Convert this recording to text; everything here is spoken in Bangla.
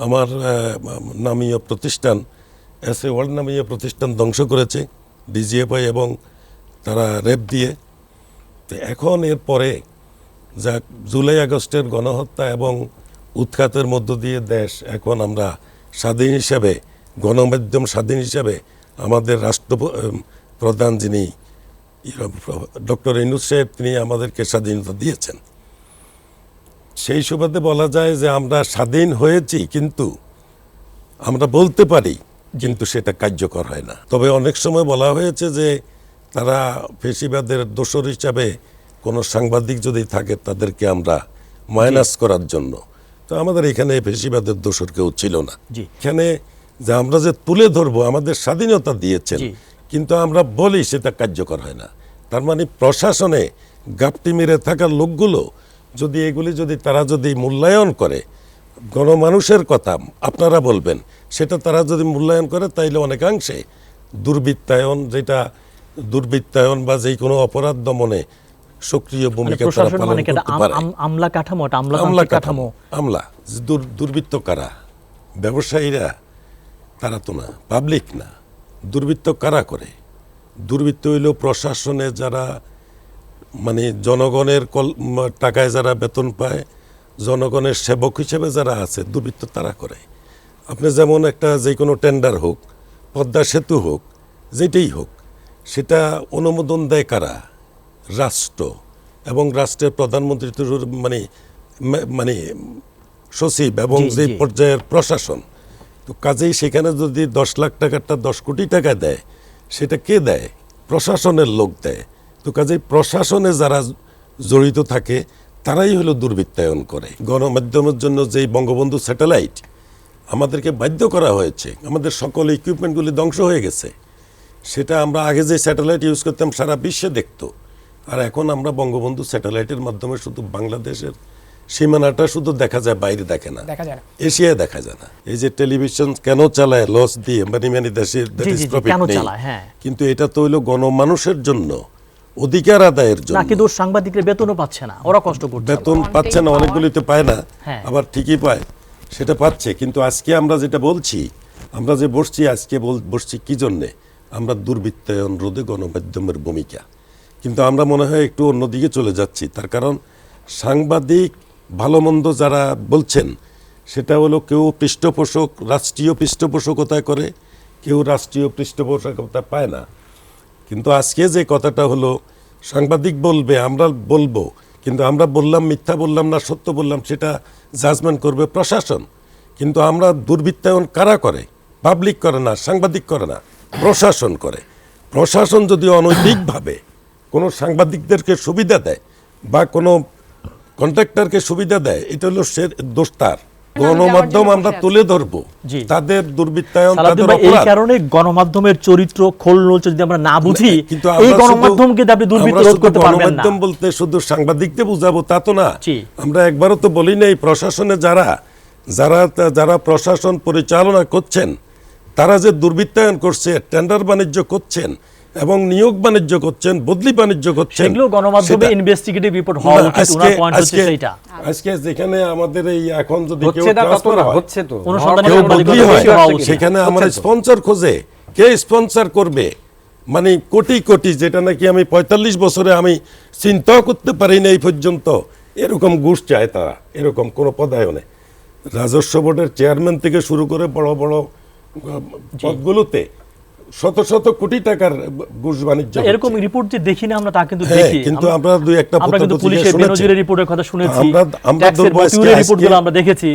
আমার নামীয় প্রতিষ্ঠান এসএ ওয়ার্ল্ড নামীয় প্রতিষ্ঠান ধ্বংস করেছে ডিজিএফআই এবং তারা রেপ দিয়ে। তো এখন এর পরে যা জুলাই আগস্টের গণহত্যা এবং উৎখাতের মধ্য দিয়ে দেশ এখন আমরা স্বাধীন হিসাবে, গণমাধ্যম স্বাধীন হিসাবে আমাদের রাষ্ট্রপ্রধান যিনি ডক্টর ইউনূস সাহেব, তিনি আমাদেরকে স্বাধীনতা দিয়েছেন। সেই সুবাদে বলা যায় যে আমরা স্বাধীন হয়েছি, কিন্তু আমরা বলতে পারি কিন্তু সেটা কার্যকর হয় না। তবে অনেক সময় বলা হয়েছে যে তারা ফেসিবাদের দোসর হিসাবে কোনো সাংবাদিক যদি থাকে তাদেরকে আমরা মাইনাস করার জন্য। তো আমাদের এখানে ফেসিবাদের দোসর কেউ ছিল না। এখানে যে আমরা যে তুলে ধরবো, আমাদের স্বাধীনতা দিয়েছেন, কিন্তু আমরা বলি সেটা কার্যকর হয় না। তার মানে প্রশাসনে গাপটি মেরে থাকার লোকগুলো যদি এগুলি যদি তারা যদি মূল্যায়ন করে, গণমানুষের কথা আপনারা বলবেন, সেটা তারা যদি মূল্যায়ন করে, তাইলে অনেকাংশে দুর্বৃত্তায়ন বা যে কোনো অপরাধ দমনে সক্রিয় ভূমিকা তারা পালন করতে পারে। আমলা দুর্বৃত্ত কারা? ব্যবসায়ীরা? তারা তো না, পাবলিক না। দুর্বৃত্ত কারা করে? দুর্বৃত্ত হইল প্রশাসনে যারা, মানে জনগণের টাকায় যারা বেতন পায়, জনগণের সেবক হিসেবে যারা আছে, দুর্বৃত্ত তারা করে। আপনি যেমন একটা যে কোনো টেন্ডার হোক, পদ্মা সেতু হোক, যেটাই হোক, সেটা অনুমোদন দেয় কারা? রাষ্ট্র এবং রাষ্ট্রের প্রধানমন্ত্রী, মানে সচিব এবং যে পর্যায়ের প্রশাসন। তো কাজেই সেখানে যদি 10 লাখ টাকাটা 10 কোটি টাকা দেয়, সেটা কে দেয়? প্রশাসনের লোক দেয়। তো কাজেই প্রশাসনে যারা জড়িত থাকে তারাই হলো দুর্বৃত্তায়ন করে। গণমাধ্যমের জন্য যেই বঙ্গবন্ধু স্যাটেলাইট আমাদেরকে বাধ্য করা হয়েছে, আমাদের সকল ইকুইপমেন্টগুলি ধ্বংস হয়ে গেছে। সেটা আমরা আগে যে স্যাটেলাইট ইউজ করতাম সারা বিশ্বে দেখতো, আর এখন আমরা বঙ্গবন্ধু স্যাটেলাইটের মাধ্যমে শুধু বাংলাদেশের সীমানাটা শুধু দেখা যায়, বাইরে দেখে না, এশিয়ায় দেখা যায় না। এই যে টেলিভিশন কেন চালায় লস দিয়ে, মানে দেশের প্রফিট নেই, কিন্তু এটা তো হইলো গণমানুষের জন্য, অধিকার আদায়ের জন্য। কিন্তু সাংবাদিকরা বেতনও পাচ্ছে না, ওরা কষ্ট করছে। বেতন পাচ্ছে না, অনেকগুলিতে পায় না, আবার ঠিকই পায়, সেটা পাচ্ছে। কিন্তু আজকে আমরা যেটা বলছি, আমরা যে বসছি আজকে বসছি কি জন্যে? আমরা দুর্বৃত্তায়ন রোধে গণমাধ্যমের ভূমিকা। কিন্তু আমরা মনে হয় একটু অন্যদিকে চলে যাচ্ছি। তার কারণ সাংবাদিক ভালো মন্দ যারা বলছেন, সেটা হলো কেউ পৃষ্ঠপোষক, রাষ্ট্রীয় পৃষ্ঠপোষকতায় করে, কেউ রাষ্ট্রীয় পৃষ্ঠপোষকতা পায় না। কিন্তু আজকে যে কথাটা হলো, সাংবাদিক বলবে, আমরা বলবো, কিন্তু আমরা বললাম মিথ্যা বললাম না সত্য বললাম, সেটা জাজমেন্ট করবে প্রশাসন। কিন্তু আমরা দুর্বৃত্তায়ন কারা করে? পাবলিক করে না, সাংবাদিক করে না, প্রশাসন করে। প্রশাসন যদি অনৈতিকভাবে কোনো সাংবাদিকদেরকে সুবিধা দেয় বা কোনো কন্ট্রাক্টরকে সুবিধা দেয়, এটা হলো সে দোষ তার। গণমাধ্যম আমরা তুলে ধরবো তাদের দুর্বৃত্তায়ন, তাদের অপরাধ। এই কারণে গণমাধ্যমের চরিত্র খোলনলচ যদি আমরা না বুঝি, এই গণমাধ্যমকে আপনি দুর্বৃত্ত রোধ করতে পারবেন না। গণমাধ্যম বলতে শুধু সাংবাদিকদের বুঝাবো তা তো না। আমরা একবারও তো বলি নাই প্রশাসনে যারা প্রশাসন পরিচালনা করছেন, তারা যে দুর্বৃত্তায়ন করছে, টেন্ডার বাণিজ্য করছেন এবং নিয়োগ বাণিজ্য করছেন, বদলি বাণিজ্য করছেন, সেগুলো গণমাধ্যমে ইনভেস্টিগেটিভ রিপোর্ট হওয়া উচিত। ওনার পয়েন্ট হচ্ছে সেইটা। আজকে যেখানে আমাদের এই এখন যদি কেউ হচ্ছে তো বদলি হয়, সেখানে আমার স্পন্সর খোঁজে, কে স্পন্সর করবে, মানে কোটি কোটি, যেটা নাকি আমি 45 বছরে আমি চিন্তাও করতে পারি না এই পর্যন্ত, এরকম ঘুষ চায় তারা, এরকম কোনো পদায়নে। রাজস্ব বোর্ডের চেয়ারম্যান থেকে শুরু করে বড় বড় পদগুলোতে শত শত কোটি টাকার ঘুষ বাণিজ্য। এরকম রিপোর্ট যে দেখি না আমরা, তা কিন্তু দেখি। কিন্তু আমরা দুই একটা পুলিশের বেনজিরের রিপোর্টের কথা শুনেছি, আমরা রিপোর্টগুলো আমরা দেখেছি।